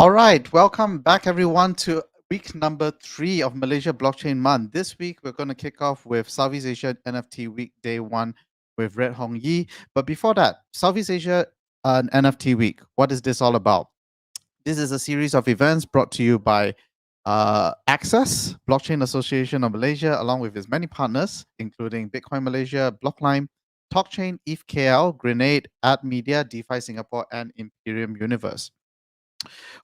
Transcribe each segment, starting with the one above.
All right, welcome back everyone to week number 3 of Malaysia Blockchain Month. This week we're going to kick off with Southeast Asia NFT Week Day 1 with Red Hong Yi. But before that, Southeast Asia NFT Week. What is this all about? This is a series of events brought to you by Access, Blockchain Association of Malaysia, along with its many partners, including Bitcoin Malaysia, Blocklime, TalkChain, ETH Grenade, Ad Media, DeFi Singapore, and Imperium Universe.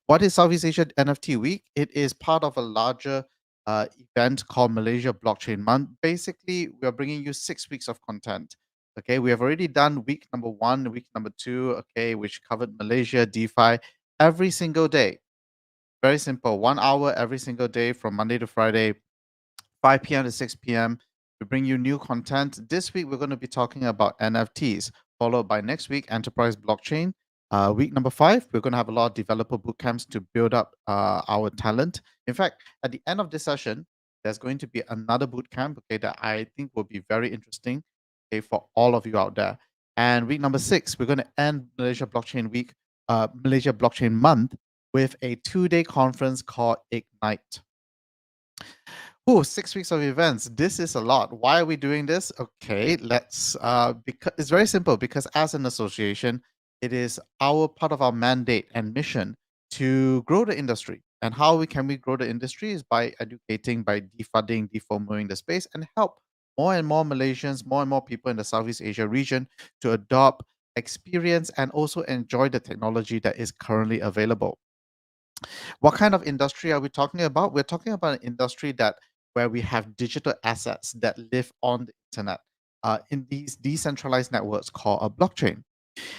What is Southeast Asia NFT Week? It is part of a larger event called Malaysia Blockchain Month. Basically, we are bringing you 6 weeks of content. Okay, we have already done week number 1, week number 2, okay, which covered Malaysia, DeFi, every single day. Very simple, 1 hour every single day from Monday to Friday, 5 p.m. to 6 p.m. We bring you new content. This week, we're going to be talking about NFTs, followed by next week, Enterprise Blockchain. Week number 5, we're going to have a lot of developer bootcamps to build up our talent. In fact, at the end of this session, there's going to be another bootcamp, okay, that I think will be very interesting, okay, for all of you out there. And week number 6, we're going to end Malaysia Blockchain Week, Malaysia Blockchain Month with a 2-day conference called Ignite. Oh, 6 weeks of events. This is a lot. Why are we doing this? Okay, let's because it's very simple, because as an association, it is our part of our mandate and mission to grow the industry. And how can we grow the industry is by educating, by defunding, defomenting the space, and help more and more Malaysians, more and more people in the Southeast Asia region to adopt, experience, and also enjoy the technology that is currently available. What kind of industry are we talking about? We're talking about an industry that where we have digital assets that live on the internet in these decentralized networks called a blockchain.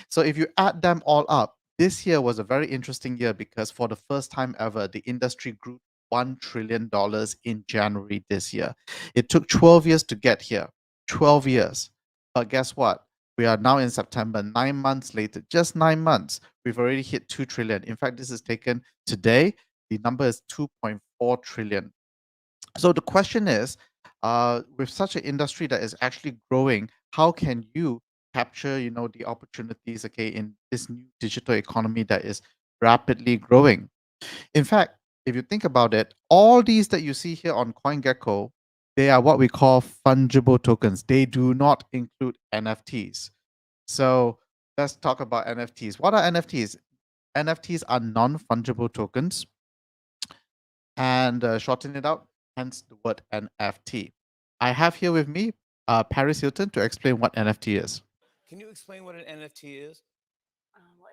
So if you add them all up, this year was a very interesting year because for the first time ever, the industry grew $1 trillion in January this year. It took 12 years to get here, 12 years. But guess what? We are now in September, 9 months later, just 9 months, we've already hit 2 trillion. In fact, this is taken today. The number is 2.4 trillion. So the question is, with such an industry that is actually growing, how can you capture, the opportunities, okay, in this new digital economy that is rapidly growing? In fact, if you think about it, all these that you see here on CoinGecko, they are what we call fungible tokens. They do not include NFTs. So let's talk about NFTs. What are NFTs? NFTs are non-fungible tokens, and shorten it out, hence the word NFT. I have here with me Paris Hilton to explain what NFT is. Can you explain what an NFT is?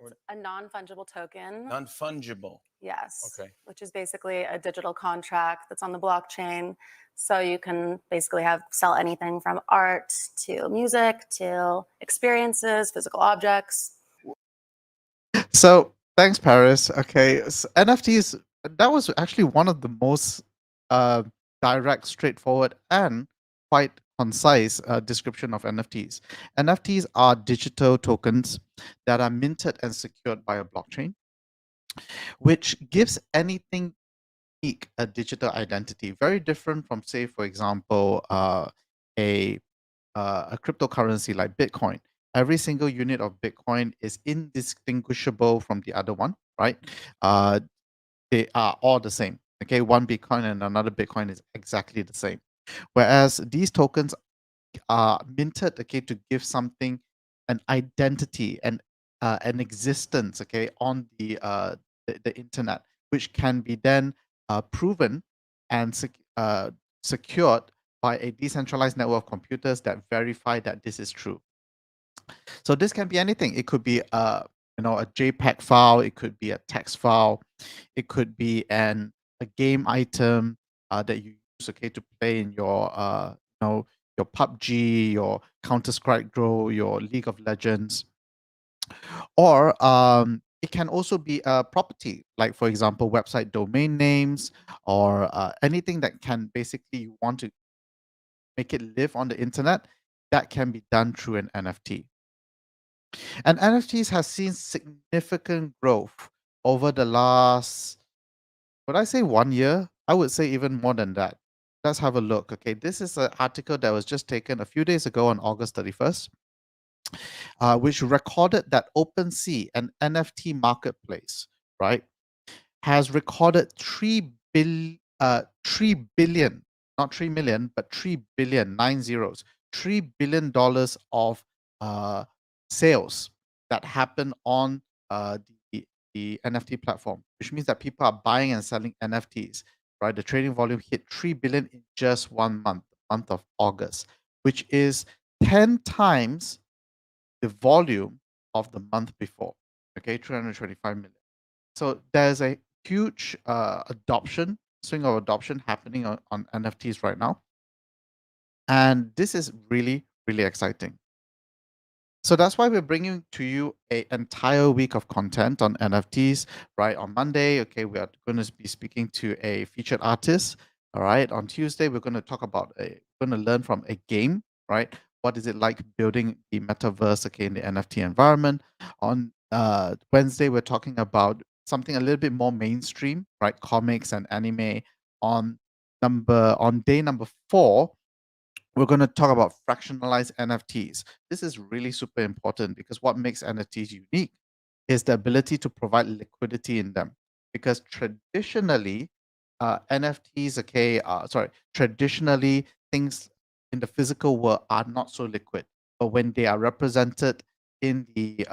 It's a non-fungible token. Non-fungible. Yes. Okay. Which is basically a digital contract that's on the blockchain. So you can basically sell anything from art to music to experiences, physical objects. So thanks, Paris. Okay, so NFTs, that was actually one of the most direct, straightforward, and quite concise description of NFTs. NFTs are digital tokens that are minted and secured by a blockchain, which gives anything unique a digital identity, very different from, say, for example, a cryptocurrency like Bitcoin. Every single unit of Bitcoin is indistinguishable from the other one, right? They are all the same. Okay, one Bitcoin and another Bitcoin is exactly the same. Whereas these tokens are minted, okay, to give something an identity and an existence, okay, on the internet, which can be then proven and secured by a decentralized network of computers that verify that this is true. So this can be anything. It could be a JPEG file. It could be a text file. It could be a game item that you use, okay, to play in your your PUBG, your Counter Strike Go, your League of Legends, or it can also be a property, like for example, website domain names, or anything that can basically you want to make it live on the internet. That can be done through an NFT. And NFTs has seen significant growth over the last, would I say 1 year? I would say even more than that. Let's have a look. Okay, this is an article that was just taken a few days ago on August 31st, which recorded that OpenSea, an NFT marketplace, right, has recorded 3 billion, not 3 million, but 3 billion, 9 zeros, $3 billion of sales that happen on the NFT platform, which means that people are buying and selling NFTs, right? The trading volume hit 3 billion in just 1 month of August, which is 10 times the volume of the month before, okay, 325 million. So there's a huge swing of adoption happening on NFTs right now. And this is really, really exciting. So that's why we're bringing to you an entire week of content on NFTs, right? On Monday, okay, we are going to be speaking to a featured artist, all right? On Tuesday, we're going to talk about we're going to learn from a game, right? What is it like building the metaverse, okay, in the NFT environment? On Wednesday, we're talking about something a little bit more mainstream, right? Comics and anime. On day number 4, we're going to talk about fractionalized NFTs. This is really super important because what makes NFTs unique is the ability to provide liquidity in them. Because traditionally, traditionally things in the physical world are not so liquid, but when they are represented in the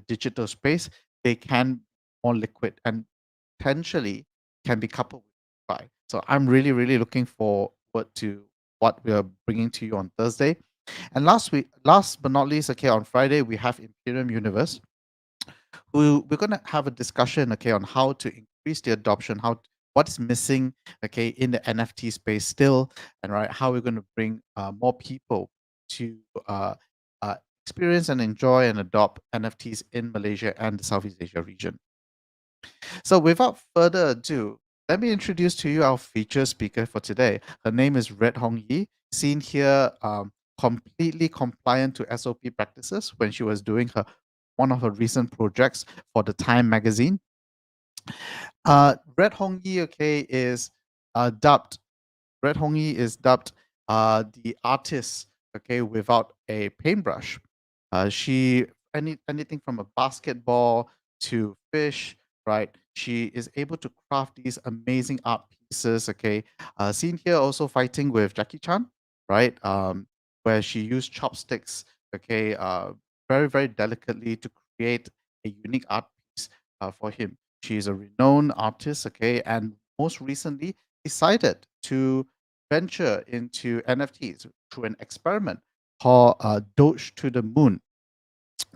digital space, they can be more liquid and potentially can be coupled with DeFi. So I'm really, really looking forward to what we are bringing to you on Thursday. And last but not least, okay, on Friday, we have Imperium Universe. We're going to have a discussion, okay, on how to increase the adoption, what's missing, okay, in the NFT space still, and right, how we're going to bring more people to experience and enjoy and adopt NFTs in Malaysia and the Southeast Asia region. So without further ado, let me introduce to you our featured speaker for today. Her name is Red Hong Yi, seen here completely compliant to SOP practices when she was doing one of her recent projects for the Time magazine. Red Hong Yi, okay, is dubbed the artist, okay, without a paintbrush. Anything from a basketball to fish, right? She is able to craft these amazing art pieces, okay. Seen here also fighting with Jackie Chan, right? Where she used chopsticks, okay, very, very delicately to create a unique art piece for him. She is a renowned artist, okay, and most recently decided to venture into NFTs through an experiment called Doge to the Moon.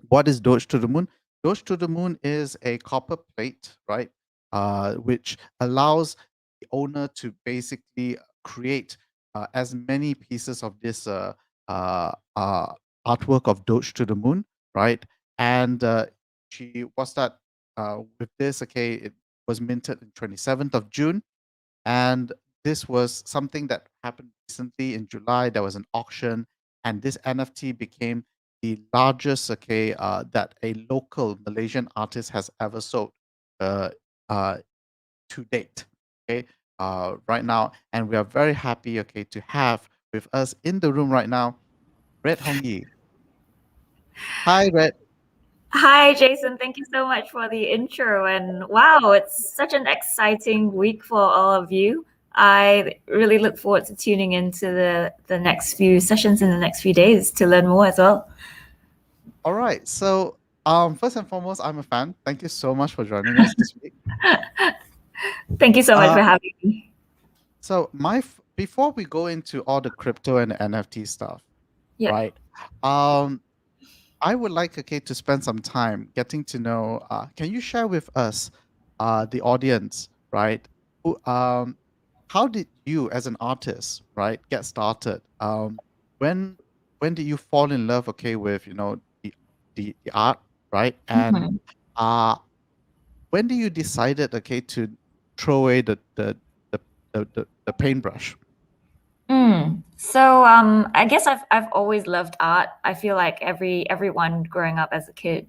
What is Doge to the Moon? Doge to the Moon is a copper plate, right? Which allows the owner to basically create as many pieces of this artwork of Doge to the Moon, right? And she was that with this, okay, it was minted on 27th of June. And this was something that happened recently in July. There was an auction, and this NFT became the largest, okay, that a local Malaysian artist has ever sold uh, uh, to date. Okay, right now, and we are very happy, okay, to have with us in the room right now, Red Hong Yi. Hi, Red. Hi, Jason. Thank you so much for the intro. And wow, it's such an exciting week for all of you. I really look forward to tuning into the next few sessions in the next few days to learn more as well. All right. So, first and foremost, I'm a fan. Thank you so much for joining us this week. Thank you so much for having me. So, before we go into all the crypto and NFT stuff, Yeah. right? I would like, okay, to spend some time getting to know. Can you share with us, the audience, right? How did you, as an artist, right, get started? When when did you fall in love, okay, with the art, right? And when did you decided, okay, to throw away the paintbrush? So I guess I've always loved art. I feel like everyone growing up as a kid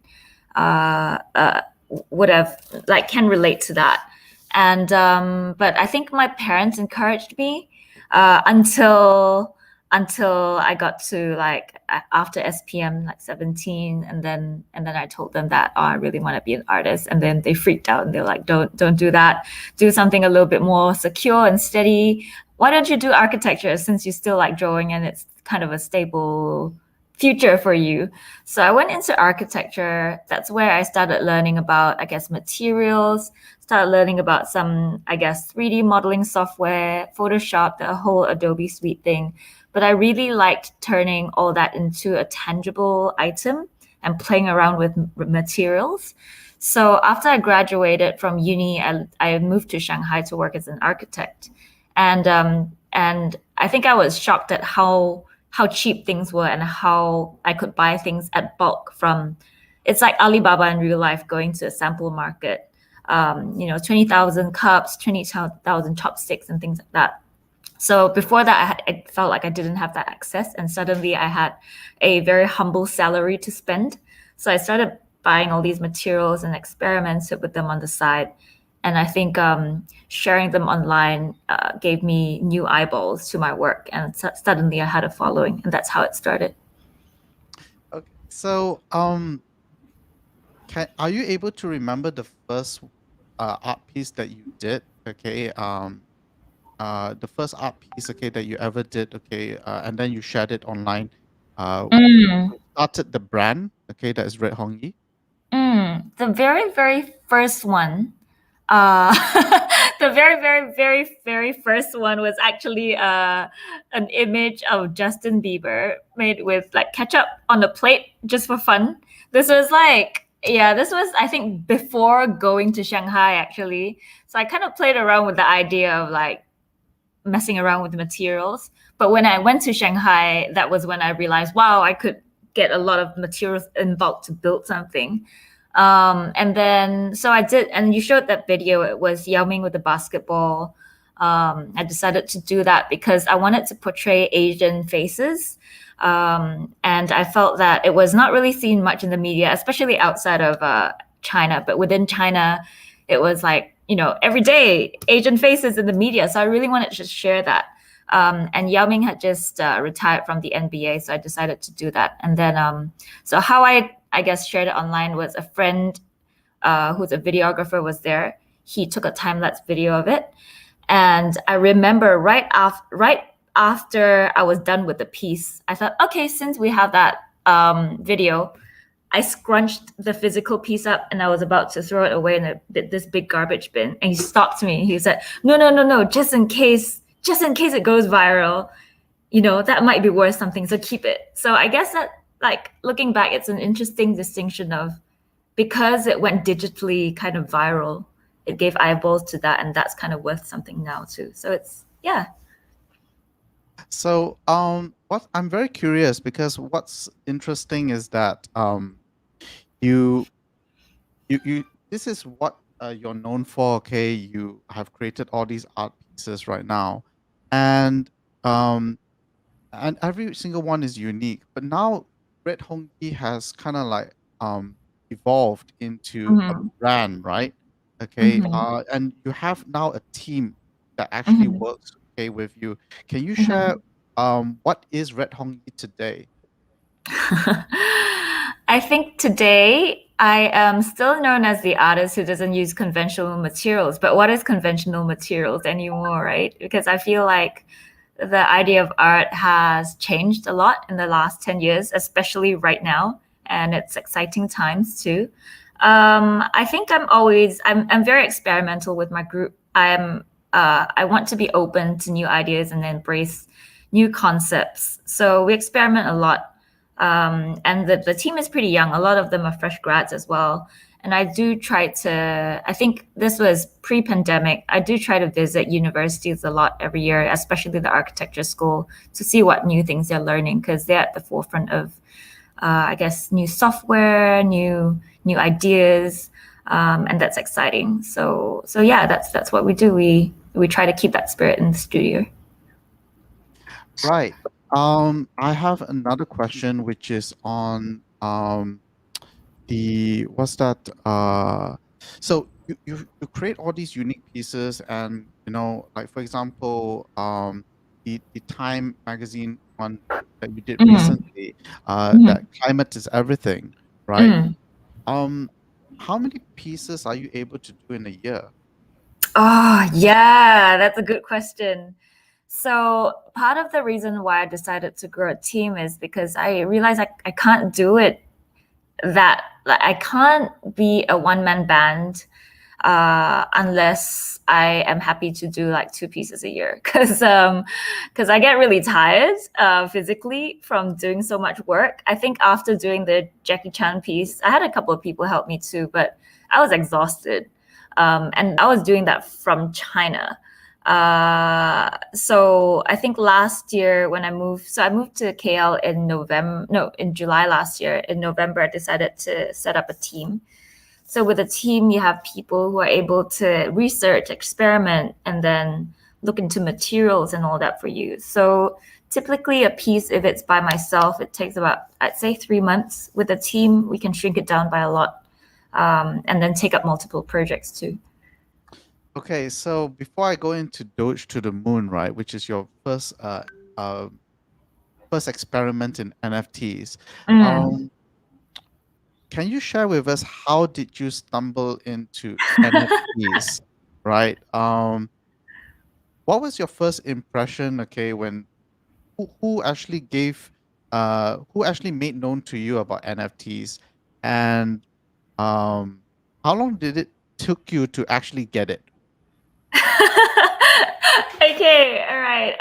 would have can relate to that. And but I think my parents encouraged me until until I got to like after SPM like 17, and then I told them that, oh, I really want to be an artist, and then they freaked out and they're like, don't do that, do something a little bit more secure and steady. Why don't you do architecture, since you still like drawing and it's kind of a stable future for you? So I went into architecture. That's where I started learning about, I guess, materials, started learning about some, I guess, 3D modeling software, Photoshop, the whole Adobe suite thing. But I really liked turning all that into a tangible item and playing around with materials. So after I graduated from uni, I moved to Shanghai to work as an architect. And I think I was shocked at how cheap things were and how I could buy things at bulk from, it's like Alibaba in real life, going to a sample market, 20,000 cups, 20,000 chopsticks and things like that. So before that, I felt like I didn't have that access, and suddenly I had a very humble salary to spend. So I started buying all these materials and experimented with them on the side. And I think sharing them online gave me new eyeballs to my work, and suddenly I had a following, and that's how it started. Okay. So, are you able to remember the first art piece that you did? Okay. The first art piece, okay, that you ever did, okay, and then you shared it online. Started the brand, okay, that is Red Hong Yi. The very, very first one, the very first one was actually an image of Justin Bieber made with like ketchup on the plate just for fun. This was I think before going to Shanghai actually. So I kind of played around with the idea of like messing around with the materials. But when I went to Shanghai, that was when I realized, wow, I could get a lot of materials in bulk to build something. And then, so I did, and you showed that video, it was Yao Ming with the basketball. I decided to do that because I wanted to portray Asian faces. And I felt that it was not really seen much in the media, especially outside of China. But within China, it was like, every day Asian faces in the media. So I really wanted to share that. And Yao Ming had just retired from the NBA, so I decided to do that. And then, so how I guess shared it online was a friend who's a videographer was there. He took a time-lapse video of it. And I remember right after I was done with the piece, I thought, okay, since we have that video, I scrunched the physical piece up and I was about to throw it away in this big garbage bin. And he stopped me. He said, no, just in case it goes viral, that might be worth something, so keep it. So I guess that, like, looking back, it's an interesting distinction of, because it went digitally kind of viral, it gave eyeballs to that, and that's kind of worth something now too. So it's, yeah. So, what I'm very curious, because what's interesting is that you this is what you're known for. Okay, you have created all these art pieces right now, and every single one is unique. But now Red Hong Yi has kind of like evolved into a brand, right? Okay, and you have now a team that actually works, okay, with you. Can you share what is Red Hong Yi today? I think today I am still known as the artist who doesn't use conventional materials. But what is conventional materials anymore, right? Because I feel like the idea of art has changed a lot in the last 10 years, especially right now. And it's exciting times too. I think I'm very experimental with my group. I want to be open to new ideas and embrace new concepts. So we experiment a lot. And the team is pretty young. A lot of them are fresh grads as well. And I do try to, I think this was pre-pandemic, I do try to visit universities a lot every year, especially the architecture school, to see what new things they're learning, because they're at the forefront of, I guess, new software, new ideas, and that's exciting. So yeah, that's what we do. We try to keep that spirit in the studio. Right. I have another question, which is on what's that? So you create all these unique pieces, and like, for example, the Time magazine one that you did Mhm. recently, Mhm. that climate is everything, right? Mm. How many pieces are you able to do in a year? Oh, yeah, that's a good question. So part of the reason why I decided to grow a team is because I realized I can't do it that like I can't be a one-man band unless I am happy to do like 2 pieces a year because I get really tired physically from doing so much work. I think after doing the Jackie Chan piece, I had a couple of people help me too, but I was exhausted. And I was doing that from China. So I think last year when I moved to KL in July last year. In November, I decided to set up a team. So with a team, you have people who are able to research, experiment, and then look into materials and all that for you. So typically a piece, if it's by myself, it takes about, I'd say 3 months. With a team, we can shrink it down by a lot, and then take up multiple projects too. Okay, so before I go into Doge to the Moon, right, which is your first experiment in NFTs, can you share with us how did you stumble into NFTs, right? What was your first impression, okay, when who actually who actually made known to you about NFTs, and how long did it took you to actually get it? Okay, all right.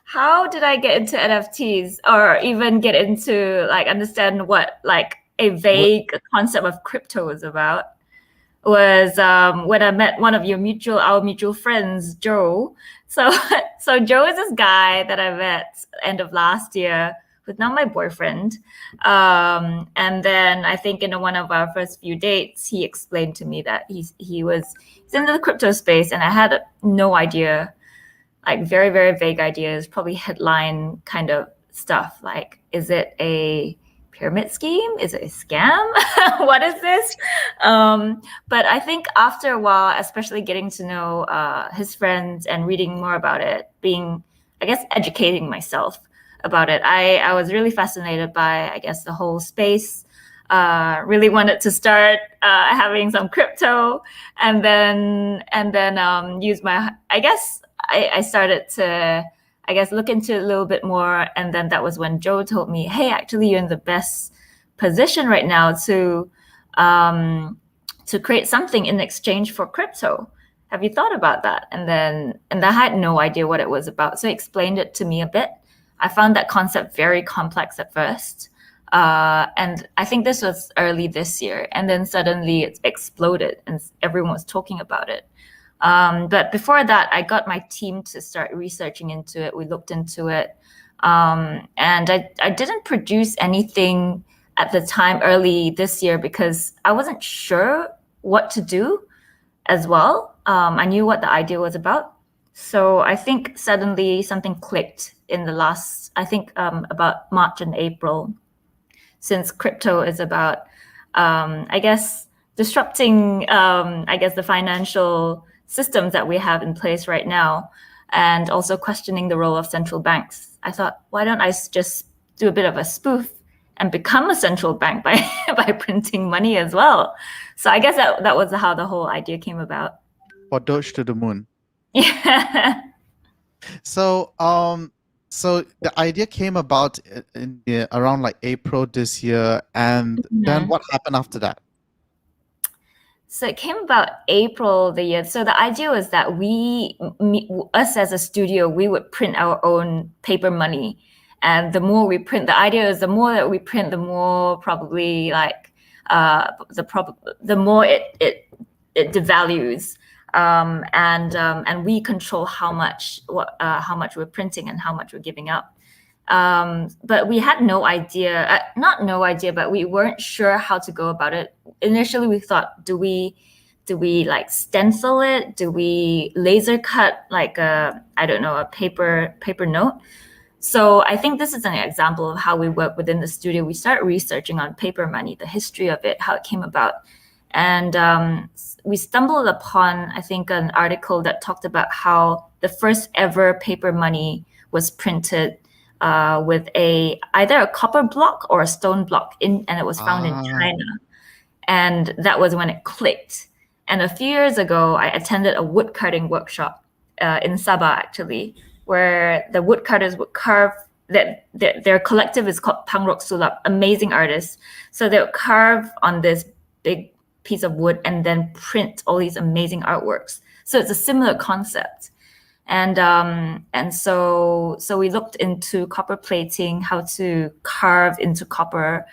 How did I get into NFTs or even get into like understand what like a What vague concept of crypto is about? Was when I met one of our mutual friends, Joe. So so Joe is this guy that I met end of last year, who's now my boyfriend. And then I think in one of our first few dates, he explained to me that he's into the crypto space, and I had no idea, like very, very vague ideas, probably headline kind of stuff. Like, is it a pyramid scheme? Is it a scam? What is this? But I think after a while, especially getting to know his friends and reading more about it, educating myself about it, I was really fascinated by, I guess, the whole space. Really wanted to start having some crypto, and then use my. I started to, look into it a little bit more, and then that was when Joe told me, "Hey, actually, you're in the best position right now to create something in exchange for crypto. Have you thought about that?" And I had no idea what it was about, so he explained it to me a bit. I found that concept very complex at first. And I think this was early this year, and then suddenly it exploded and everyone was talking about it. But before that, I got my team to start researching into it. We looked into it. And I didn't produce anything at the time early this year because I wasn't sure what to do as well. I knew what the idea was about. So I think suddenly something clicked in the last, about March and April, since crypto is about, disrupting, the financial systems that we have in place right now, and also questioning the role of central banks. I thought, why don't I just do a bit of a spoof and become a central bank by by printing money as well? So I guess that was how the whole idea came about. For Doge to the Moon. Yeah. So so the idea came about around like April this year, and then what happened after that? So it came about April the year. So the idea was that us as a studio, we would print our own paper money. And the more we print, the idea is the more that we print, the more probably like the more it devalues. And we control how much we're printing and how much we're giving up. But we had no idea, not no idea, but we weren't sure how to go about it. Initially, we thought, do we like stencil it? Do we laser cut like a paper note? So I think this is an example of how we work within the studio. We start researching on paper money, the history of it, how it came about. And we stumbled upon, I think, an article that talked about how the first ever paper money was printed with either a copper block or a stone block, and it was found in China. And that was when it clicked. And a few years ago, I attended a woodcutting workshop in Sabah, actually, where the woodcutters would carve. Their collective is called Pangrok Sulap, amazing artists. So they would carve on this big piece of wood and then print all these amazing artworks. So it's a similar concept. And so we looked into copper plating, how to carve into copper.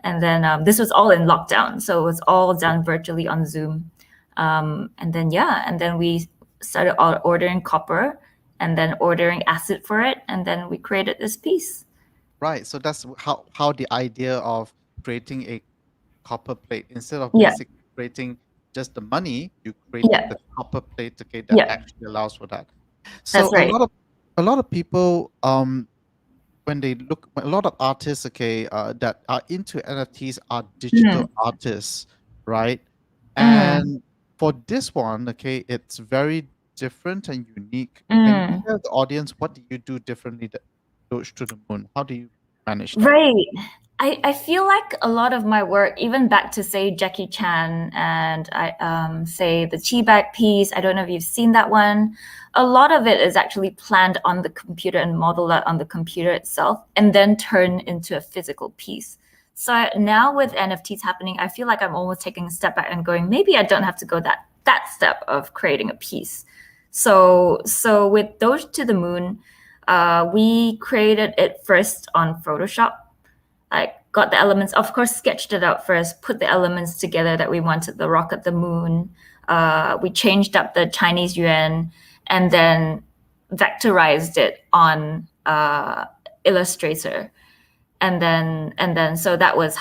And then this was all in lockdown. So it was all done virtually on Zoom. And then we started ordering copper and then ordering acid for it. And then we created this piece. Right. So that's how the idea of creating a copper plate, instead of Yeah. basically creating just the money, you create Yeah. the copper plate, okay, that Yeah. actually allows for that. So That's right. a lot of people when they look, a lot of artists, okay, that are into NFTs are digital artists, right? And for this one, okay, it's very different and unique. Can you tell the audience, what do you do differently that Doge to the Moon? How do you manage that? Right. I feel like a lot of my work, even back to say Jackie Chan and I say the tea bag piece, I don't know if you've seen that one. A lot of it is actually planned on the computer and modeled out on the computer itself and then turned into a physical piece. So now with NFTs happening, I feel like I'm almost taking a step back and going, maybe I don't have to go that step of creating a piece. So with Doge to the Moon, we created it first on Photoshop. I got the elements, of course, sketched it out first, put the elements together that we wanted, the rocket, the moon. We changed up the Chinese yuan and then vectorized it on Illustrator. And then so that was,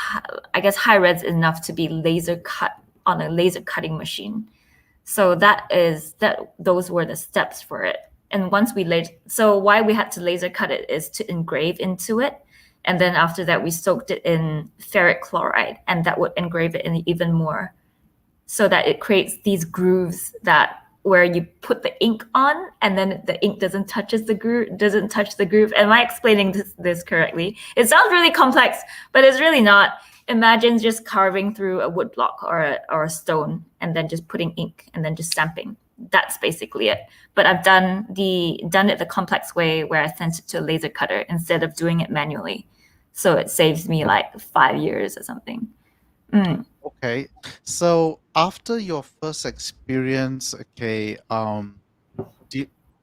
I guess, high res enough to be laser cut on a laser cutting machine. So those were the steps for it. And once so why we had to laser cut it is to engrave into it. And then after that, we soaked it in ferric chloride, and that would engrave it in even more, so that it creates these grooves where you put the ink on, and then the ink doesn't touch the groove. Am I explaining this correctly? It sounds really complex, but it's really not. Imagine just carving through a wood block or a stone, and then just putting ink, and then just stamping. That's basically it. But I've done it the complex way, where I sent it to a laser cutter instead of doing it manually. So it saves me like 5 years or something. Okay. So after your first experience, okay,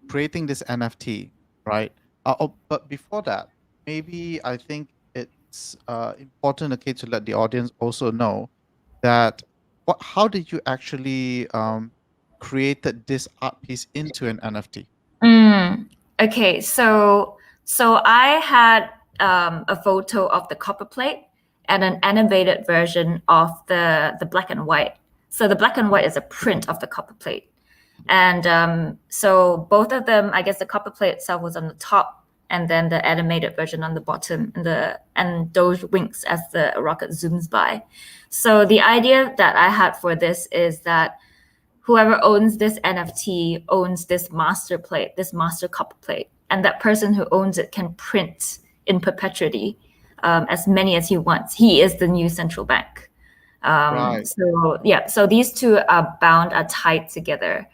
creating this NFT, right? But before that, maybe I think it's important, okay, to let the audience also know that how did you actually created this art piece into an NFT? Okay, so I had a photo of the copper plate and an animated version of the black and white. So the black and white is a print of the copper plate. And so both of them, I guess the copper plate itself was on the top, and then the animated version on the bottom, and Doge winks as the rocket zooms by. So the idea that I had for this is that whoever owns this NFT owns this master plate, this master copper plate, and that person who owns it can print in perpetuity as many as he wants. He is the new central bank. Right. So these two are tied together.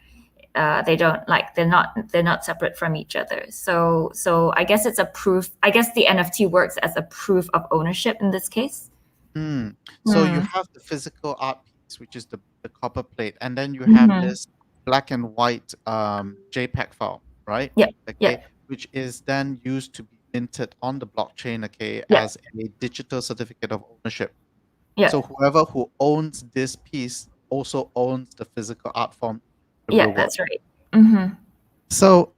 They're not separate from each other. So I guess it's a proof. I guess the NFT works as a proof of ownership in this case. So you have the physical art piece, which is the copper plate, and then you have this black and white JPEG file, right? Yeah. Okay. Yeah. Which is then used to be minted on the blockchain, okay, Yeah. as a digital certificate of ownership. Yeah. So whoever who owns this piece also owns the physical art form. Yeah, that's right. So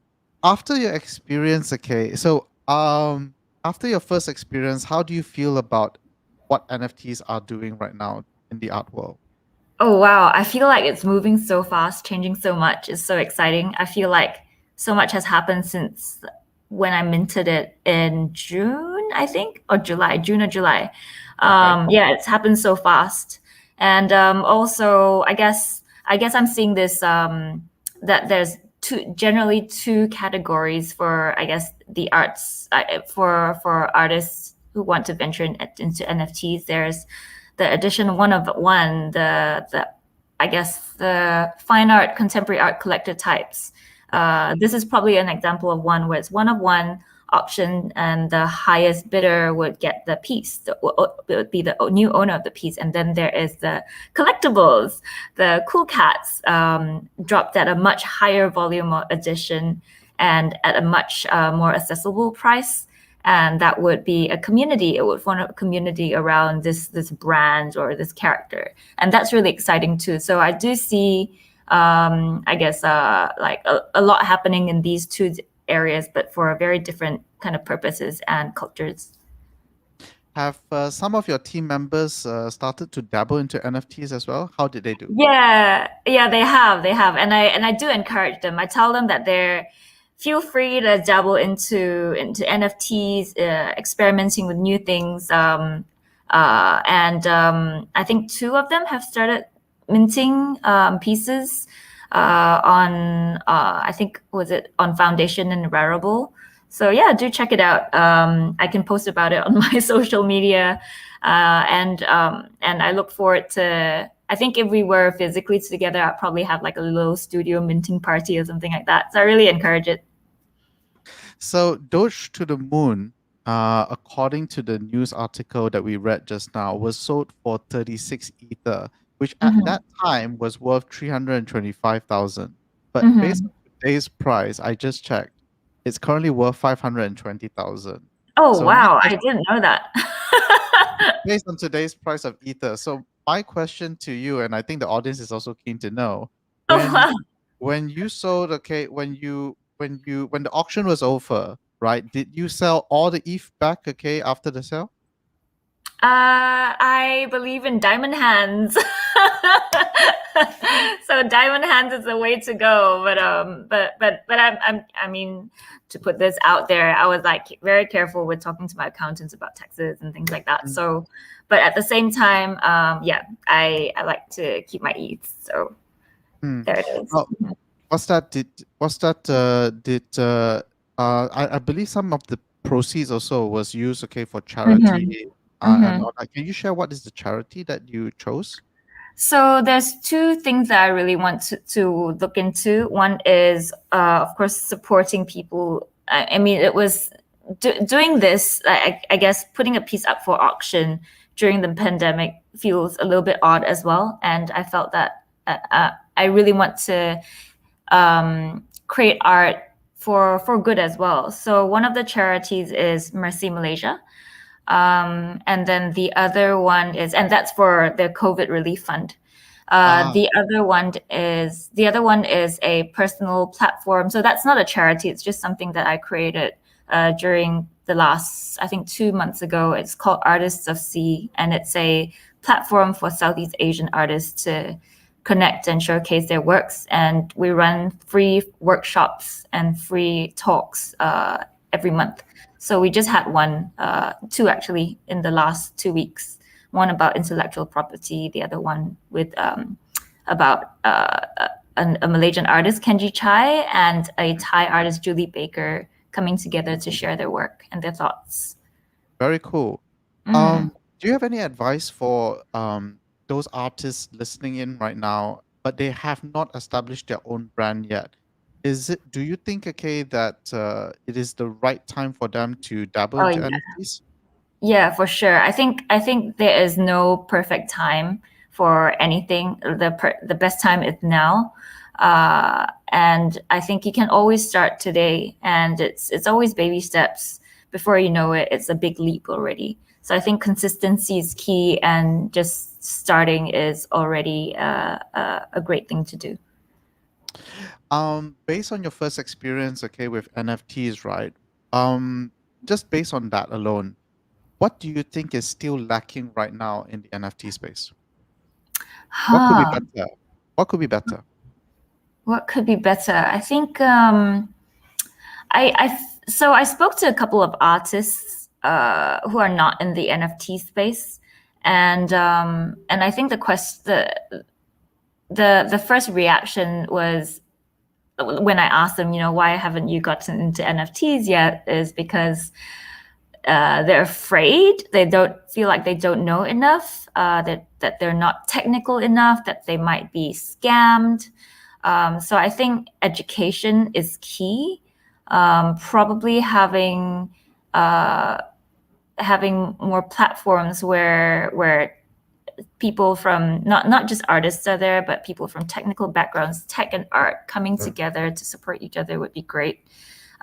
after your experience, okay, so after your first experience, how do you feel about what NFTs are doing right now in the art world? Oh, wow. I feel like it's moving so fast, changing so much. It's so exciting. I feel like so much has happened since when I minted it in June, I think, or July, June or July. Yeah, it's happened so fast. And also, I guess I'm seeing this that there's generally two categories for, I guess, the arts for artists who want to venture into NFTs. There's the edition one of one, the I guess the fine art, contemporary art collector types. This is probably an example of one where it's one of one auction, and the highest bidder would get the piece. It would be the new owner of the piece. And then there is the collectibles, the cool cats, dropped at a much higher volume of edition and at a much more accessible price. And that would be a community. It would form a community around this brand or this character, and that's really exciting too. So I do see, I guess, like a lot happening in these two areas, but for very different kind of purposes and cultures. Have some of your team members started to dabble into NFTs as well? How did they do? Yeah, they have, and I do encourage them. I tell them that they're feel free to dabble into NFTs, experimenting with new things. And I think two of them have started minting pieces on I think, was it on Foundation and Rarible. So yeah, do check it out. I can post about it on my social media, and I look forward to. I think if we were physically together, I'd probably have like a little studio minting party or something like that. So I really encourage it. So Doge to the Moon, according to the news article that we read just now, was sold for 36 Ether, which at that time was worth 325,000. But based on today's price, I just checked, it's currently worth 520,000. Oh, So wow. I didn't know that. based on today's price of Ether. So my question to you, and I think the audience is also keen to know, when you sold, okay, when the auction was over, right? Did you sell all the ETH back, okay, after the sale? I believe in diamond hands. So diamond hands is the way to go. But I mean, to put this out there, I was like very careful with talking to my accountants about taxes and things like that. So, but at the same time, yeah, I like to keep my ETH. So there it is. I believe some of the proceeds also was used, okay, for charity. And all that. Can you share what is the charity that you chose? So there's two things that I really want to look into. One is, of course, supporting people. I mean, it was doing this, I guess, putting a piece up for auction during the pandemic feels a little bit odd as well. And I felt that I really want to create art for good as well. So one of the charities is Mercy Malaysia. And then the other one is, and that's for the COVID relief fund. The other one is a personal platform. So that's not a charity. It's just something that I created during the last, I think 2 months ago. It's called Artists of Sea, and it's a platform for Southeast Asian artists to connect and showcase their works. And we run free workshops and free talks every month. So we just had two actually in the last 2 weeks. One about intellectual property, the other one with about a Malaysian artist, Kenji Chai, and a Thai artist, Julie Baker, coming together to share their work and their thoughts. Very cool. Do you have any advice for those artists listening in right now, but they have not established their own brand yet? Do you think, okay, that it is the right time for them to dabble into NFTs? Yeah, for sure. I think there is no perfect time for anything. The best time is now. And I think you can always start today, and it's always baby steps. Before you know it, it's a big leap already. So I think consistency is key, and just starting is already a great thing to do. Based on your first experience, okay, with NFTs, right? Just based on that alone, what do you think is still lacking right now in the NFT space? What could be better? What could be better? What could be better? I think so I spoke to a couple of artists who are not in the NFT space, And I think the first reaction was, when I asked them, why haven't you gotten into NFTs yet, is because they're afraid. They don't feel like they don't know enough, that they're not technical enough, that they might be scammed. So I think education is key. Probably having more platforms where people from not just artists are there, but people from technical backgrounds, tech and art, coming together to support each other would be great.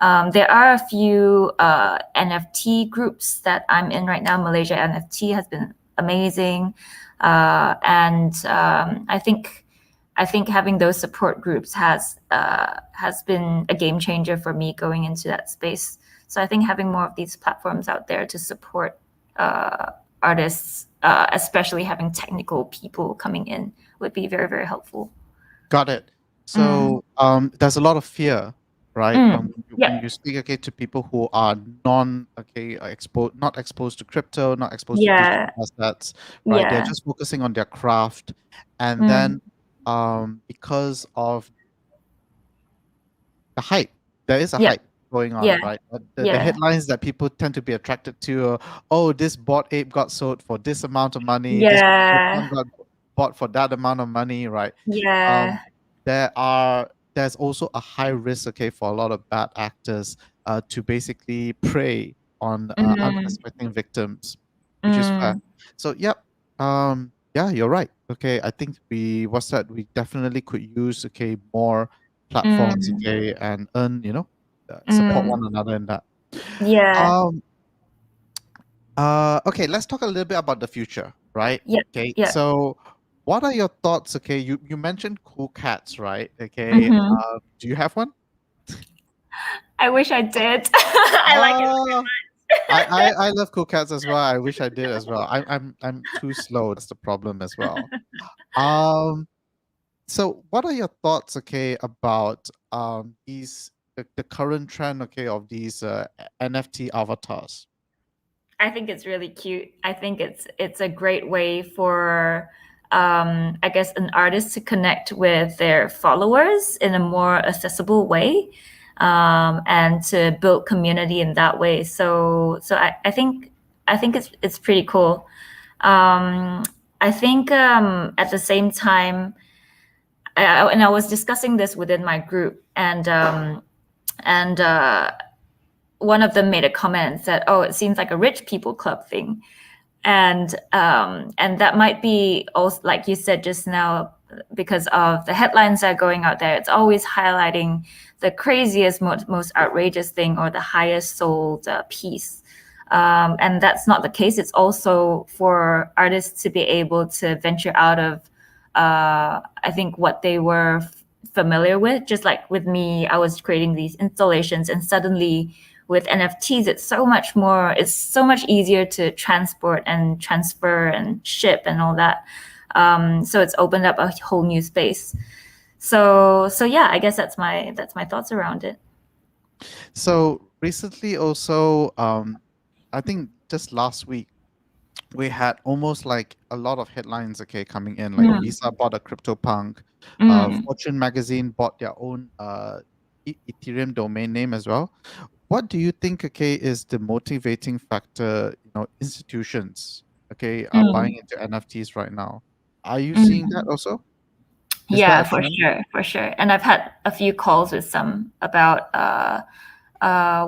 There are a few NFT groups that I'm in right now. Malaysia NFT has been amazing, and I think having those support groups has been a game changer for me going into that space. So I think having more of these platforms out there to support artists, especially having technical people coming in, would be very, very helpful. Got it. So there's a lot of fear, right? When you speak to people who are not exposed to crypto, not exposed to digital assets, right? They're just focusing on their craft, and then because of the hype, there is a hype going on, right? The headlines that people tend to be attracted to, this Bored Ape got sold for this amount of money, this one got bought for that amount of money, right? There's also a high risk, for a lot of bad actors to basically prey on unsuspecting victims, which is fair. So you're right. I think we definitely could use more platforms, and earn, support one another in that. Let's talk a little bit about the future, right? So what are your thoughts? You mentioned cool cats, right? Do you have one? I wish I did. I like it very much. I love cool cats as well. I wish I did as well. I'm too slow. That's the problem as well. So what are your thoughts, about the current trend, of these NFT avatars? I think it's really cute. I think it's a great way for I guess an artist to connect with their followers in a more accessible way, and to build community in that way. So I think it's pretty cool. I think at the same time, and I was discussing this within my group, and one of them made a comment and said, "Oh, it seems like a rich people club thing," and that might be also, like you said just now, because of the headlines that are going out there. It's always highlighting the craziest, most outrageous thing, or the highest sold piece. And that's not the case. It's also for artists to be able to venture out of, I think, what they were familiar with. Just like with me, I was creating these installations, and suddenly with NFTs, it's so much easier to transport and transfer and ship and all that. So it's opened up a whole new space. So yeah, I guess that's my thoughts around it. So recently also, I think just last week, we had almost like a lot of headlines, coming in. Like Visa bought a CryptoPunk. Fortune magazine bought their own Ethereum domain name as well. What do you think, is the motivating factor? Institutions, are buying into NFTs right now. Are you seeing that also? Yeah, for sure. And I've had a few calls with some about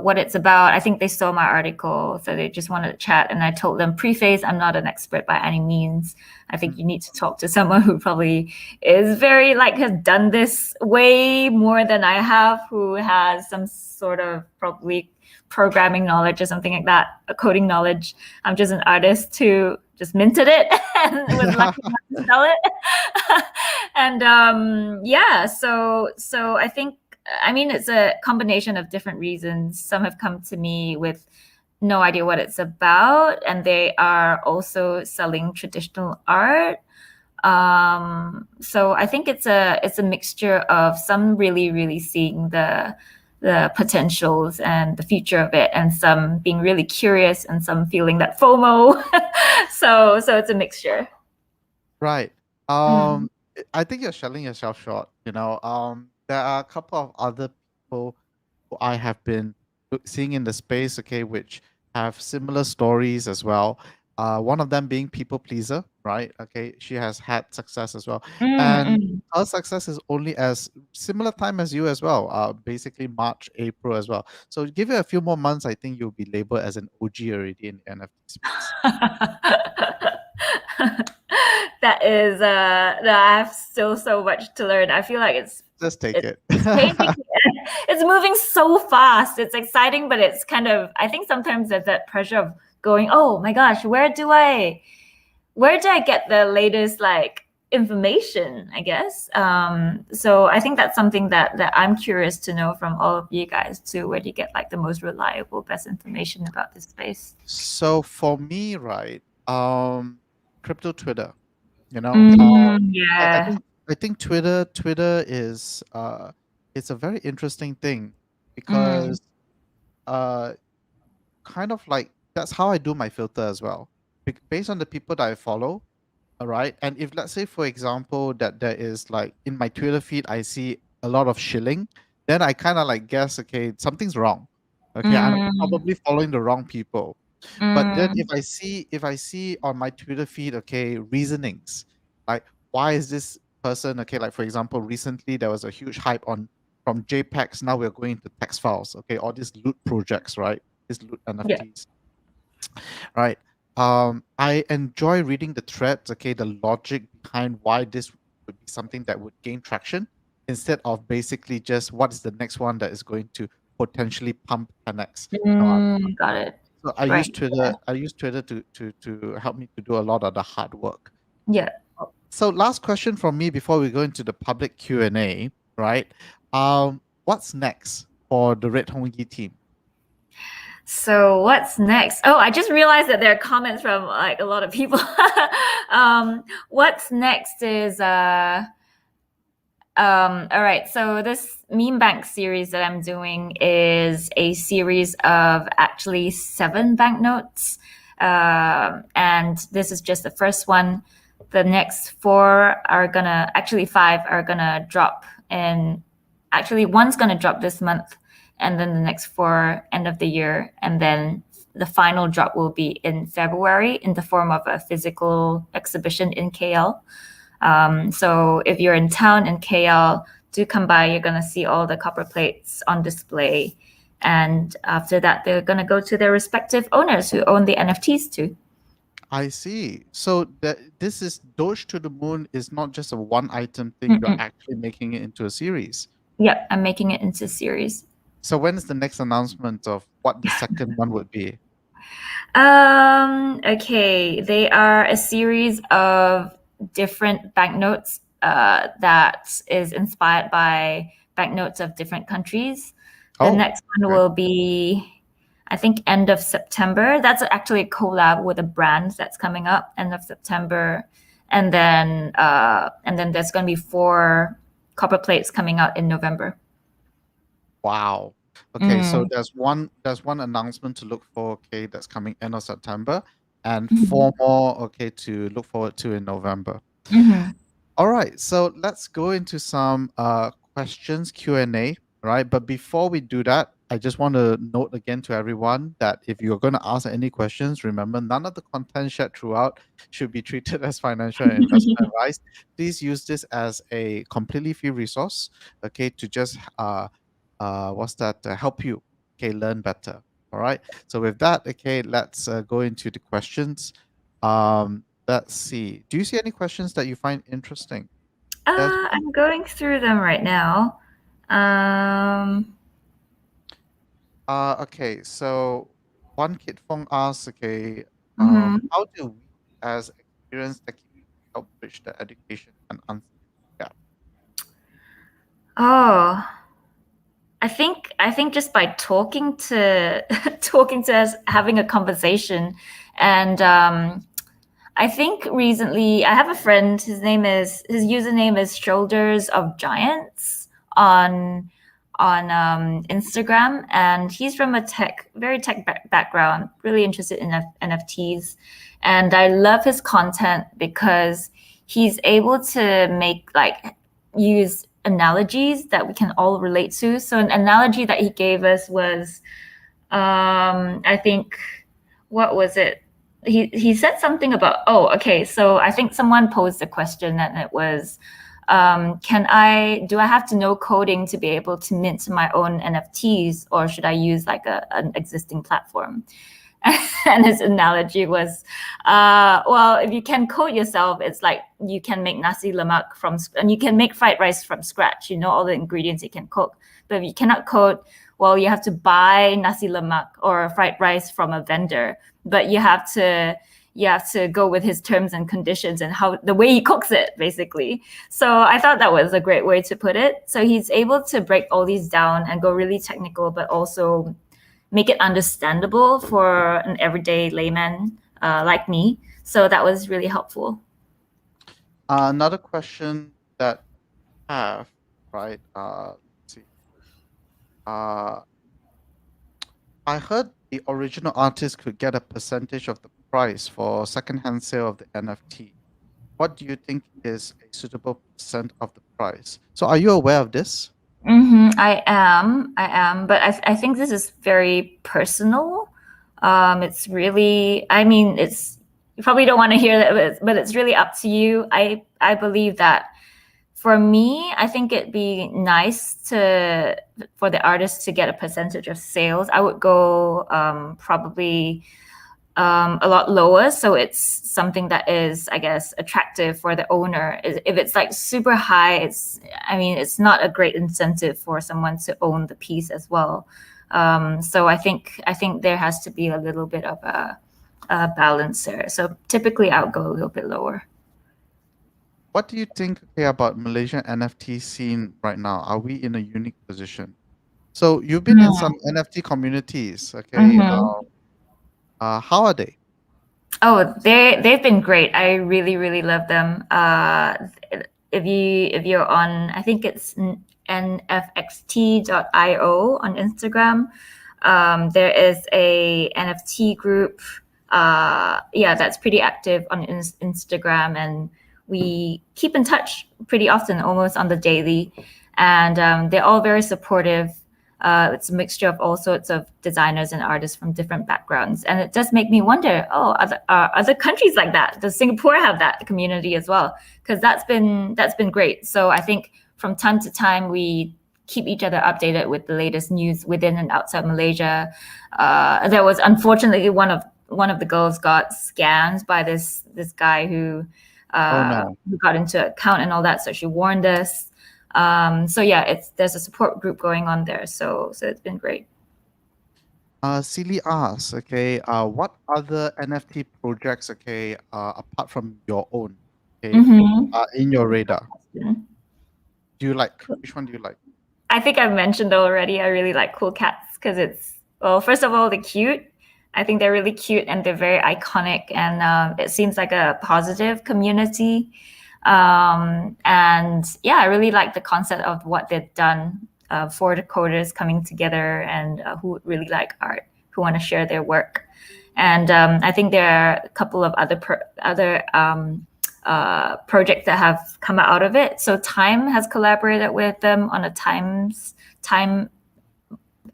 what it's about. I think they saw my article, so they just wanted to chat. And I told them, preface, I'm not an expert by any means. I think you need to talk to someone who probably is very, has done this way more than I have, who has some sort of probably programming knowledge or something like that, a coding knowledge. I'm just an artist who just minted it and was lucky enough to sell it. And so I think, it's a combination of different reasons. Some have come to me with no idea what it's about, and they are also selling traditional art. So I think it's a mixture of some really, really seeing the potentials and the future of it, and some being really curious, and some feeling that FOMO. So it's a mixture. Right. Mm. I think you're selling yourself short. There are a couple of other people who I have been seeing in the space, okay, which have similar stories as well. One of them being people pleaser, right? Okay, she has had success as well, and her success is only as similar time as you as well. Basically March, April as well. So give it a few more months, I think you'll be labeled as an OG already in the NFT space. That is no, I have still so much to learn. I feel like Just take it. it's changing. It's moving so fast. It's exciting, but it's kind of, I think sometimes there's that pressure of going, oh my gosh, where do I get the latest like information, I guess. So I think that's something that I'm curious to know from all of you guys too. Where do you get like the most reliable, best information about this space? So for me, right, crypto Twitter, Yeah. I think Twitter is it's a very interesting thing Mm. because uh kind of like that's how I do my filter as well. Based on the people that I follow, all right. And if let's say, for example, that there is like in my Twitter feed, I see a lot of shilling, then I kind of like guess, okay, something's wrong. Okay, I'm Mm. probably following the wrong people. But then Mm. if I see on my Twitter feed, okay, reasonings, like why is this person, okay, like for example, recently there was a huge hype on from JPEGs, now we're going to text files, okay, all these loot projects, right? These loot Yeah. NFTs. Right. I enjoy reading the threads, okay, the logic behind why this would be something that would gain traction instead of basically just what is the next one that is going to potentially pump 10x. Got it. So I use Right. Twitter. I use Twitter to help me to do a lot of the hard work. Yeah. So last question from me before we go into the public Q&A, right? What's next for the Red Hong Yi team? So what's next? Oh, I just realized that there are comments from like a lot of people. What's next is all right, so this meme bank series that I'm doing is a series of actually 7 banknotes. And this is just the first one. The next 4 are gonna, actually 5 are gonna drop, and actually one's gonna drop this month, and then the next 4 end of the year, and then the final drop will be in February in the form of a physical exhibition in KL. So if you're in town in KL, do come by. You're going to see all the copper plates on display. And after that, they're going to go to their respective owners who own the NFTs too. I see. So this is Doge to the Moon is not just a one item thing. You're actually making it into a series. Yeah, I'm making it into a series. So when is the next announcement of what the second one would be? Okay, they are a series of different banknotes that is inspired by banknotes of different countries. The next one will be, I think, end of September. That's actually a collab with a brand that's coming up end of September, and then there's going to be 4 copper plates coming out in November. Wow. Okay, so there's one announcement to look for, okay, that's coming end of September, and 4 more, okay, to look forward to in November. All right, so let's go into some questions, Q&A, right? But before we do that, I just want to note again to everyone that if you're going to ask any questions, remember none of the content shared throughout should be treated as financial and investment advice. Please use this as a completely free resource, okay, to just help you, okay, learn better. All right. So with that, okay, let's go into the questions. Let's see. Do you see any questions that you find interesting? I'm going through them right now. Okay, so one Kit Fong asks, okay, how do we as experienced tech help bridge the education and unskilled gap? Oh, I think just by talking to us, having a conversation, and I think recently I have a friend. His username is Shoulders of Giants on Instagram, and he's from a very tech background, really interested in NFTs, And I love his content because he's able to use analogies that we can all relate to. So an analogy that he gave us was, I think, what was it? He said something about, so I think someone posed a question, and it was, do I have to know coding to be able to mint my own NFTs, or should I use like an existing platform? And his analogy was, well, if you can code yourself, it's like you can make nasi lemak and you can make fried rice from scratch. You know all the ingredients you can cook. But if you cannot code, well, you have to buy nasi lemak or fried rice from a vendor. But you have to go with his terms and conditions and the way he cooks it, basically. So I thought that was a great way to put it. So he's able to break all these down and go really technical, but also make it understandable for an everyday layman like me. So that was really helpful. Another question that I have, right? Let's see. I heard the original artist could get a percentage of the price for secondhand sale of the NFT. What do you think is a suitable percent of the price? So are you aware of this? I am, but I think this is very personal. It's really, you probably don't want to hear that, but it's really up to you. I believe that for me, I think it'd be nice for the artist to get a percentage of sales. I would go probably a lot lower, so it's something that is, I guess, attractive for the owner. If it's like super high, it's not a great incentive for someone to own the piece as well. So I think there has to be a little bit of a balance there. So typically, I would go a little bit lower. What do you think about Malaysian NFT scene right now? Are we in a unique position? So you've been in some NFT communities, okay? How are they? Oh, they've been great. I really, really love them. If you're on, I think it's nfxt.io on Instagram. There is a NFT group. That's pretty active on Instagram, and we keep in touch pretty often, almost on the daily. And they're all very supportive. It's a mixture of all sorts of designers and artists from different backgrounds. And it does make me wonder, other countries like that? Does Singapore have that community as well? Because that's been great. So I think from time to time, we keep each other updated with the latest news within and outside Malaysia. There was unfortunately one of the girls got scammed by this guy who got into an account and all that. So she warned us. There's a support group going on there. So it's been great. Silly asks, okay, what other NFT projects, okay, apart from your own, okay, are in your radar? Which one do you like? I think I've mentioned already, I really like Cool Cats because first of all, they're cute. I think they're really cute and they're very iconic, and it seems like a positive community. I really like the concept of what they've done for the coders coming together and who really like art, who want to share their work. And I think there are a couple of other projects that have come out of it. So Time has collaborated with them on a Time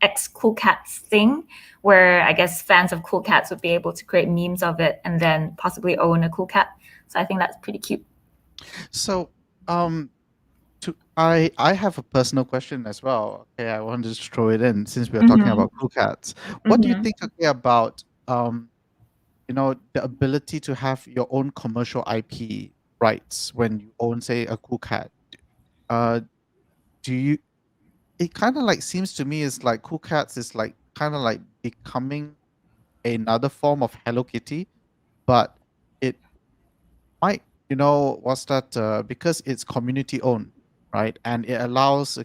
X Cool Cats thing, where I guess fans of Cool Cats would be able to create memes of it and then possibly own a cool cat. So I think that's pretty cute. So, I have a personal question as well. Okay, I wanted to throw it in since we are talking about Cool Cats. What do you think about the ability to have your own commercial IP rights when you own, say, a Cool Cat? It kind of like seems to me is like Cool Cats is like kind of like becoming another form of Hello Kitty, but it might, because it's community owned, right? And it allows,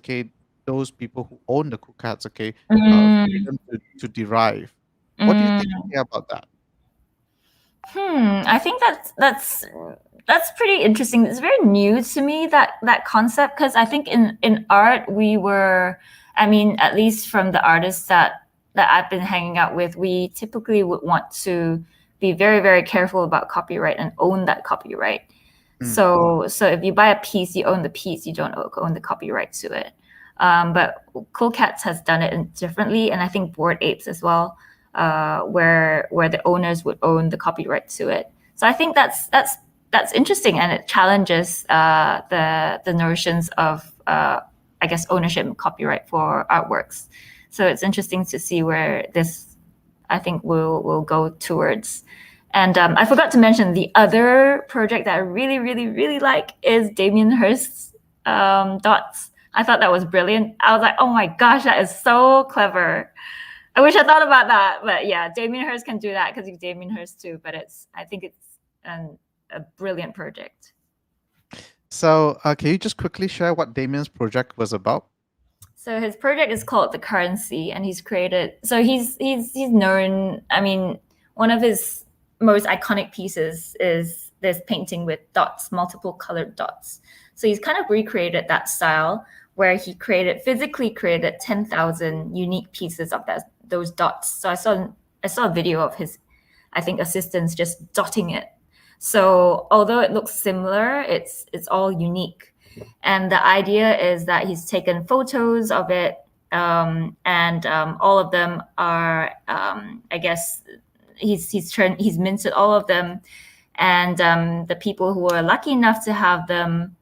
those people who own the Cool Cats, freedom to derive. What do you think about that? I think that's pretty interesting. It's very new to me, that concept, because I think in art we were, at least from the artists that I've been hanging out with, we typically would want to be very, very careful about copyright and own that copyright. Mm. So if you buy a piece, you own the piece, you don't own the copyright to it. But Cool Cats has done it differently, and I think Bored Apes as well, where the owners would own the copyright to it. So I think that's interesting, and it challenges the notions of I guess ownership and copyright for artworks. So it's interesting to see where this, I think, will go towards. And I forgot to mention the other project that I really, really, really like is Damien Hirst's dots. I thought that was brilliant. I was like, oh my gosh, that is so clever. I wish I thought about that. But yeah, Damien Hirst can do that because he's Damien Hirst too. But I think it's a brilliant project. So can you just quickly share what Damien's project was about? So his project is called The Currency, and he's created. So he's known. I mean, one of his most iconic pieces is this painting with dots, multiple colored dots. So he's kind of recreated that style, where he physically created 10,000 unique pieces of those dots. So I saw a video of his, I think, assistants just dotting it. So although it looks similar, it's all unique. And the idea is that he's taken photos of it, and all of them are, I guess, he's minted all of them, and the people who are lucky enough to have them,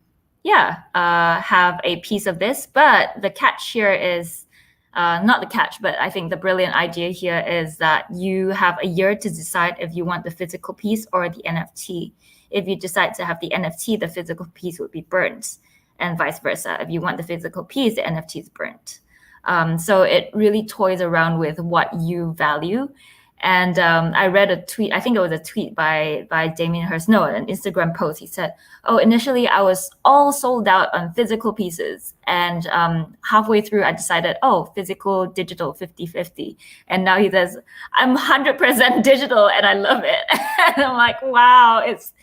have a piece of this. But the catch here is not the catch, but I think the brilliant idea here is that you have a year to decide if you want the physical piece or the NFT. If you decide to have the NFT, the physical piece would be burnt, and vice versa. If you want the physical piece, the NFT is burnt. So it really toys around with what you value. And I read a tweet, I think it was a tweet by Damien Hirst, no, an Instagram post. He said, oh, initially I was all sold out on physical pieces. And halfway through, I decided, oh, physical, digital, 50-50. And now he says, I'm 100% digital and I love it. And I'm like, wow, it's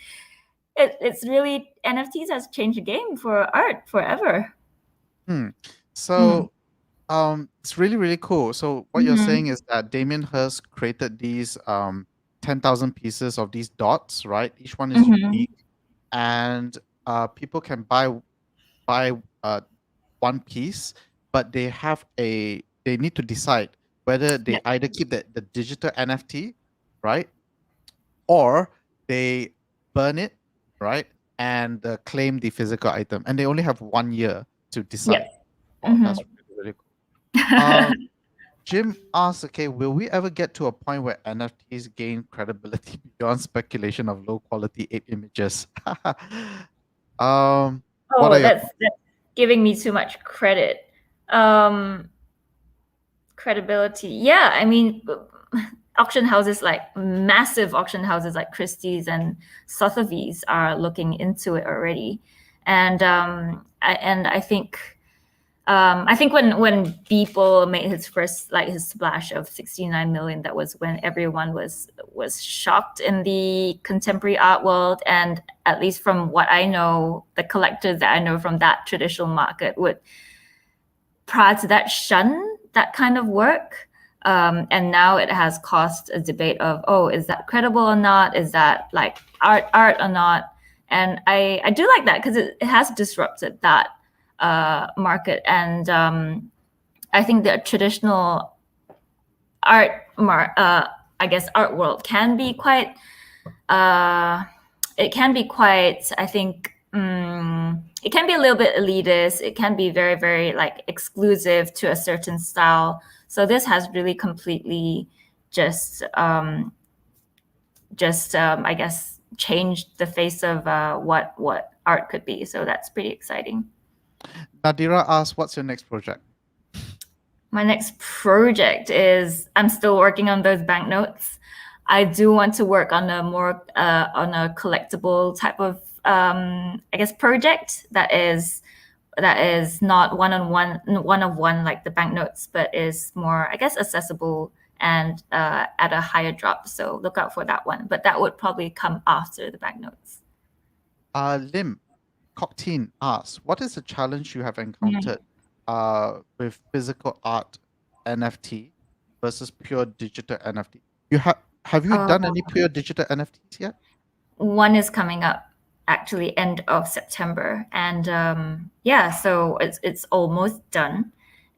really, NFTs has changed the game for art forever. So it's really, really cool. So what you're saying is that Damien Hirst created these 10,000 pieces of these dots, right? Each one is unique, and people can buy one piece, but they need to decide whether they either keep the digital NFT, right, or they burn it, right, and claim the physical item, and they only have 1 year to decide. Wow, that's really, really cool. Jim asks, okay, will we ever get to a point where NFTs gain credibility beyond speculation of low quality ape images? That's giving me too much credit. Credibility. Yeah, I mean, auction houses, like massive auction houses like Christie's and Sotheby's, are looking into it already. And I think when Beeple made his first, like his splash of 69 million, that was when everyone was shocked in the contemporary art world. And at least from what I know, the collectors that I know from that traditional market would, prior to that, shun that kind of work. And now it has caused a debate of, oh, is that credible or not? Is that like art or not? And I do like that, because it has disrupted that market. And I think the traditional art art world can be quite I think it can be a little bit elitist. It can be very, very like exclusive to a certain style. So this has really completely just I guess changed the face of what art could be. So that's pretty exciting. Nadira asks, what's your next project? My next project is, I'm still working on those banknotes. I do want to work on a more on a collectible type of project that is not one of one like the banknotes, but is more, I guess, accessible and at a higher drop. So look out for that one. But that would probably come after the banknotes. Lim Cockteen asks, what is the challenge you have encountered with physical art NFT versus pure digital NFT? Have you done any pure digital NFTs yet? One is coming up actually end of September, and yeah, so it's almost done,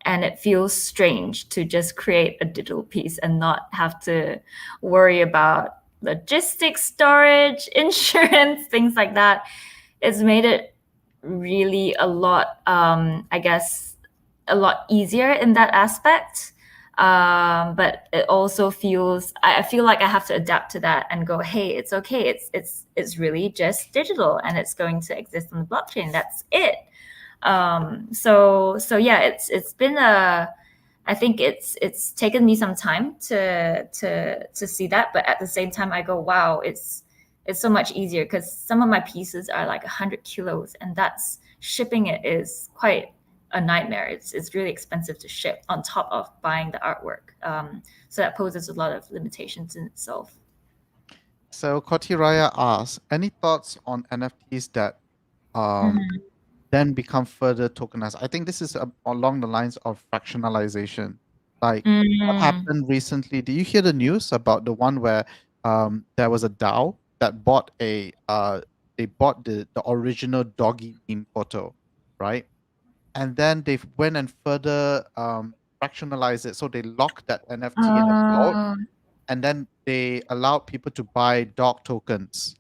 and it feels strange to just create a digital piece and not have to worry about logistics, storage, insurance, things like that. It's made it really a lot, I guess, a lot easier in that aspect. But it also feels, I feel like I have to adapt to that and go, hey, it's okay. It's really just digital and it's going to exist on the blockchain. That's it. So yeah, it's been I think it's taken me some time to see that, but at the same time I go, wow, it's so much easier because some of my pieces are like 100 kilos, and that's shipping it is quite a nightmare. It's really expensive to ship on top of buying the artwork. So that poses a lot of limitations in itself. So Koti Raya asks, any thoughts on NFTs that then become further tokenized? I think this is along the lines of fractionalization. Like what happened recently? Did you hear the news about the one where there was a DAO that bought they bought the original doggy meme photo, right? And then they went and further fractionalized it. So they locked that NFT in a vault, and then they allowed people to buy dog tokens.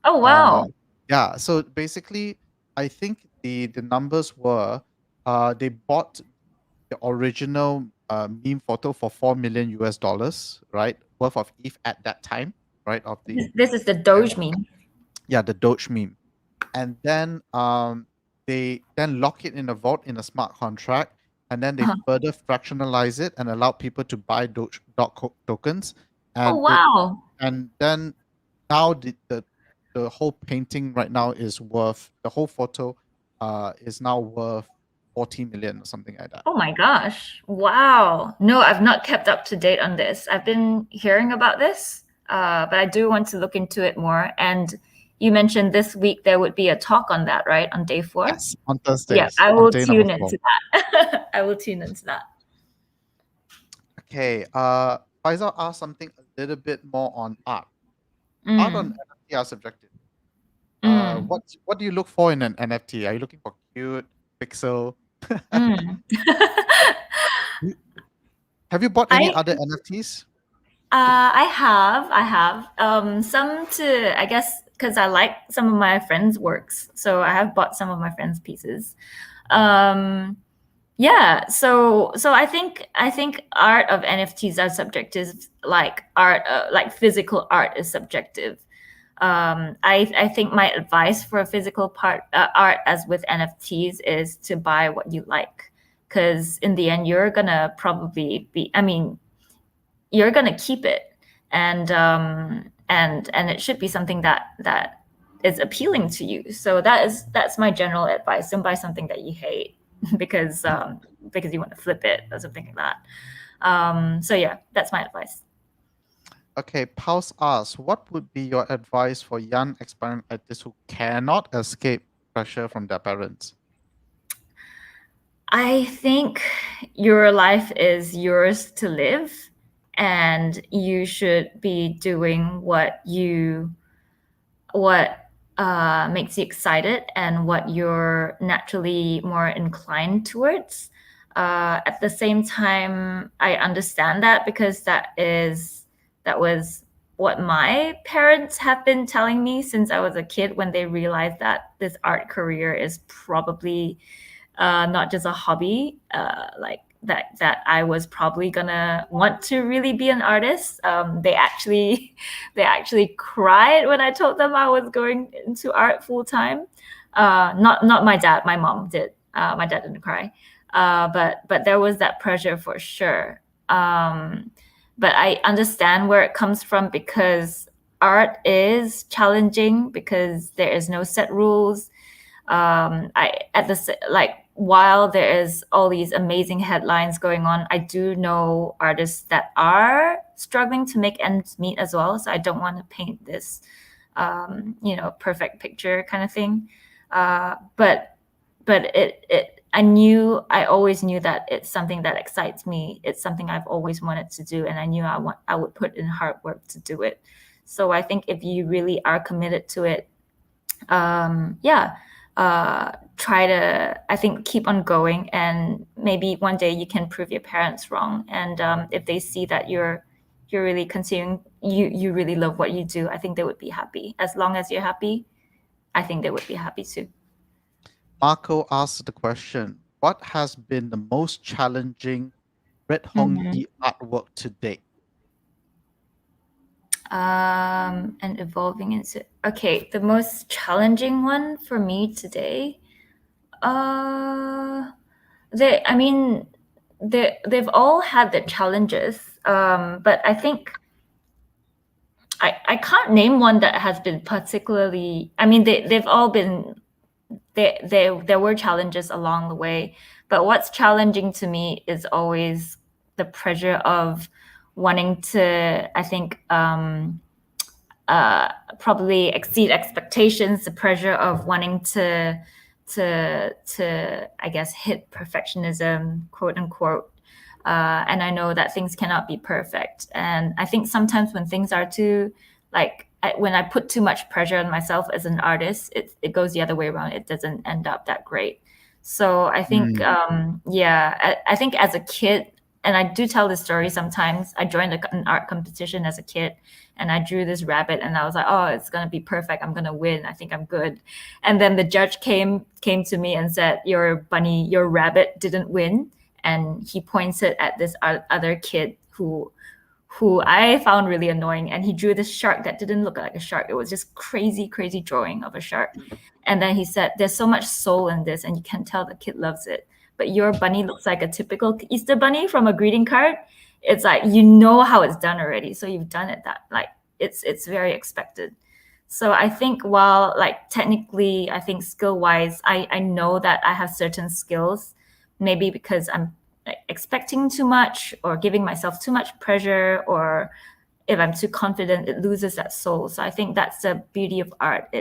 Oh wow. Yeah. So basically, I think the numbers were they bought the original meme photo for $4 million US, right? Worth of ETH at that time, right? Of the This is the Doge meme. yeah, the Doge meme. And then they then lock it in a vault in a smart contract, and then they further fractionalize it and allow people to buy Doge tokens. And Oh wow. and then now the whole painting right now is worth, the whole photo is now worth 40 million or something like that. Oh my gosh. Wow. No, I've not kept up to date on this. I've been hearing about this, but I do want to look into it more. And you mentioned this week there would be a talk on that, right? On day 4? Yes, on Thursdays. Yeah, I on will day tune number 4. into that. I will tune into that. Okay. Faisal asked something a little bit more on art. Art on NFT are subjective. What do you look for in an NFT? Are you looking for cute, pixel? Have you bought any other NFTs? I have some to, I guess, because I like some of my friends' works, so I have bought some of my friends' pieces. Yeah, so I think art of NFTs are subjective, like art, like physical art is subjective. I think my advice for a physical art, as with NFTs, is to buy what you like, because in the end you're gonna probably be, I mean, you're gonna keep it, and it should be something that is appealing to you. So that's my general advice. Don't buy something that you hate because you want to flip it or something like that. So yeah, that's my advice. Okay, Pulse asks, what would be your advice for young aspiring artists who cannot escape pressure from their parents? I think your life is yours to live, and you should be doing what makes you excited and what you're naturally more inclined towards. At the same time, I understand that, because that was what my parents have been telling me since I was a kid, when they realized that this art career is probably not just a hobby, like that I was probably gonna want to really be an artist. They actually cried when I told them I was going into art full time. Not my dad, my mom did. My dad didn't cry, but there was that pressure for sure. But I understand where it comes from, because art is challenging because there is no set rules. While there is all these amazing headlines going on, I do know artists that are struggling to make ends meet as well. So I don't want to paint this, perfect picture kind of thing. But I always knew that it's something that excites me. It's something I've always wanted to do, and I knew I would put in hard work to do it. So I think if you really are committed to it, try to, I think, keep on going, and maybe one day you can prove your parents wrong. And if they see that you're really continuing, you really love what you do, I think they would be happy. As long as you're happy, I think they would be happy too. Marco asked the question, what has been the most challenging Red Hong Yi artwork to date? And evolving into, okay, the most challenging one for me today, they've all had their challenges, but I think I can't name one that has been particularly, I mean, they've all been, there were challenges along the way, but what's challenging to me is always the pressure of wanting to, I think, probably exceed expectations, the pressure of wanting to I guess hit perfectionism, quote unquote. And I know that things cannot be perfect. And I think sometimes when things are too, when I put too much pressure on myself as an artist, it goes the other way around. It doesn't end up that great. So I think, I think as a kid, and I do tell this story sometimes, I joined an art competition as a kid, and I drew this rabbit, and I was like, oh, it's going to be perfect. I'm going to win. I think I'm good. And then the judge came to me and said, your rabbit didn't win. And he pointed at this other kid who I found really annoying. And he drew this shark that didn't look like a shark. It was just crazy drawing of a shark. And then he said, there's so much soul in this, and you can tell the kid loves it. But your bunny looks like a typical Easter bunny from a greeting card. It's like, you know how it's done already. So you've done it that, like, it's very expected. So I think while, like, technically, I think skill-wise, I know that I have certain skills, maybe because I'm expecting too much or giving myself too much pressure, or if I'm too confident, it loses that soul. So I think that's the beauty of art.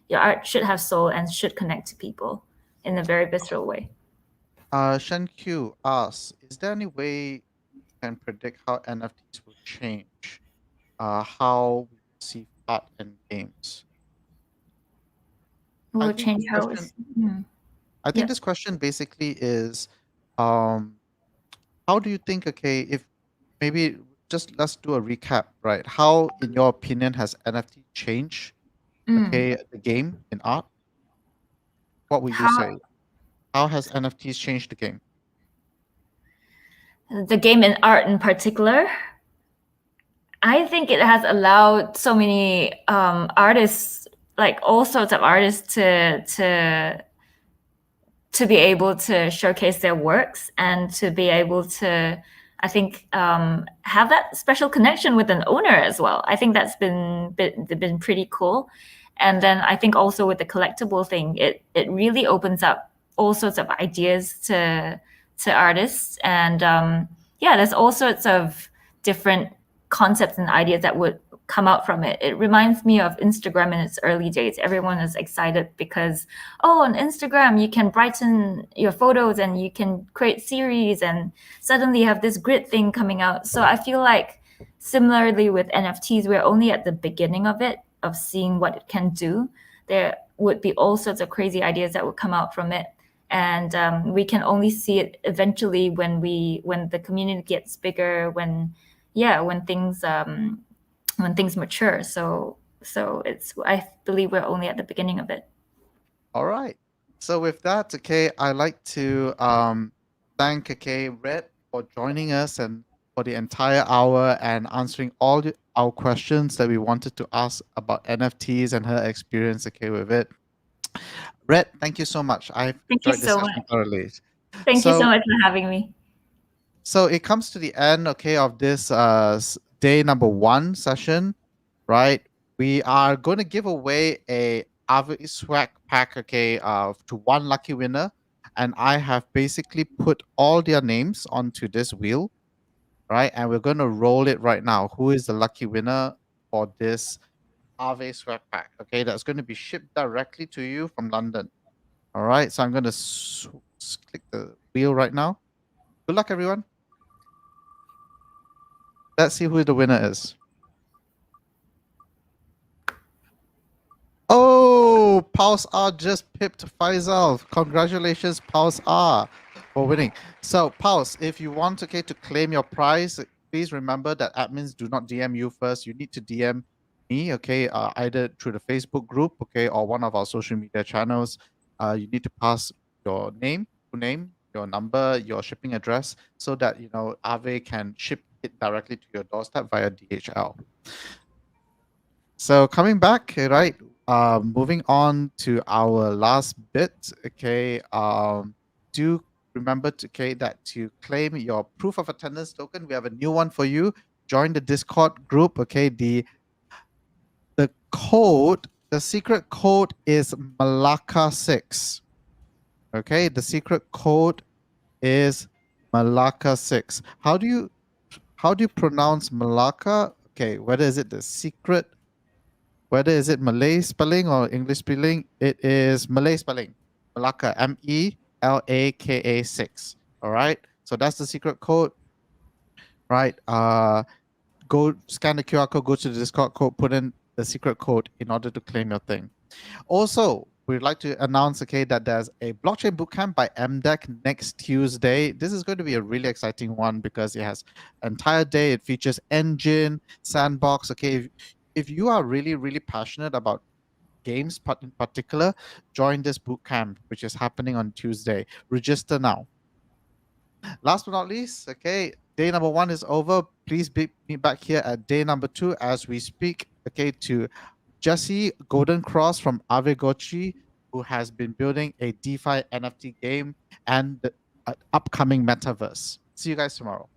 Your art should have soul and should connect to people in a very visceral way. Shen Q asks, is there any way you can predict how NFTs will change how we see art and games? Will change how it's... I think this question basically is, how do you think, okay, if maybe just let's do a recap, right? How, in your opinion, has NFT changed, okay, the game in art? What would you say? How has NFTs changed the game? The game in art in particular? I think it has allowed so many artists, like all sorts of artists, to be able to showcase their works and to be able to, I think, have that special connection with an owner as well. I think that's been pretty cool. And then I think also with the collectible thing, it really opens up all sorts of ideas to artists. And there's all sorts of different concepts and ideas that would come out from it. It reminds me of Instagram in its early days. Everyone is excited because, on Instagram, you can brighten your photos and you can create series, and suddenly you have this grid thing coming out. So I feel like similarly with NFTs, we're only at the beginning of it, of seeing what it can do. There would be all sorts of crazy ideas that would come out from it. And we can only see it eventually when the community gets bigger, when things mature. So I believe we're only at the beginning of it. All right. So with that, okay, I'd like to thank Red for joining us and for the entire hour and answering all our questions that we wanted to ask about NFTs and her experience with it. Red, thank you so much. I've enjoyed this session thoroughly. Thank you so much for having me. So it comes to the end, of this day number 1 session, right? We are going to give away a Avi swag pack, to one lucky winner. And I have basically put all their names onto this wheel, right? And we're going to roll it right now. Who is the lucky winner for this Avi swag pack? Okay, that's going to be shipped directly to you from London. All right, so I'm going to just click the wheel right now. Good luck, everyone. Let's see who the winner is. Oh, Pulse R just pipped Faisal. Congratulations, Pulse R, for winning. So, Pulse, if you want to claim your prize, please remember that admins do not DM you first. You need to DM me, okay, either through the Facebook group, okay, or one of our social media channels. You need to pass your name, your number, your shipping address, so that Aave can ship it directly to your doorstep via DHL. So coming back, right? Moving on to our last bit. Okay. Do remember that to claim your proof of attendance token, we have a new one for you. Join the Discord group. Okay. The code, the secret code is Malacca6. Okay. The secret code is Malacca6. How do you pronounce Malacca? Okay. Whether is it Malay spelling or English spelling, it is Malay spelling. Malacca, MELAKA 6. All right. So that's the secret code. Right. Go scan the QR code, go to the Discord code, put in the secret code in order to claim your thing. Also, we'd like to announce, that there's a blockchain bootcamp by MDEC next Tuesday. This is going to be a really exciting one because it has an entire day. It features engine, sandbox. Okay, if you are really, really passionate about games in particular, join this bootcamp, which is happening on Tuesday. Register now. Last but not least, day number 1 is over. Please meet back here at day number 2 as we speak, to Jesse Golden Cross from Avegochi, who has been building a DeFi NFT game and the upcoming metaverse. See you guys tomorrow.